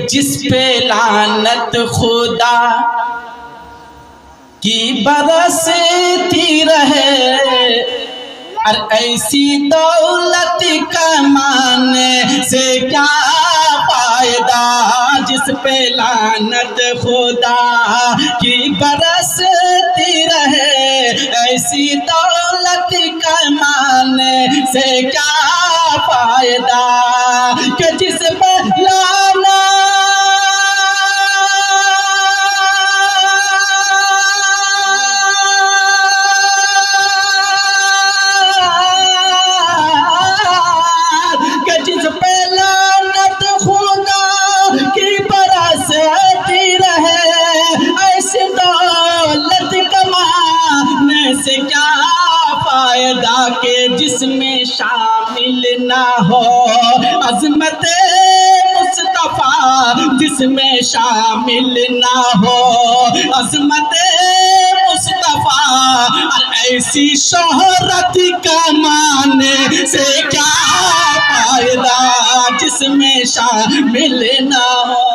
جس پہ لعنت خدا کی برستی رہے، اور ایسی دولت کمانے سے کیا فائدہ، جس پہ لعنت خدا کی برستی رہے، ایسی دولت کمانے سے کیا فائدہ، کہ جس پہ لعنت خدا کی برستی رہے، ایسی دولت کمانے سے کیا فائدہ، کہ جس میں شامل نہ ہو عظمت مصطفیٰ، جس میں شامل نہ ہو عظمت مصطفیٰ، اور ایسی شہرت کمانے سے کیا فائدہ، جس میں شامل نہ ہو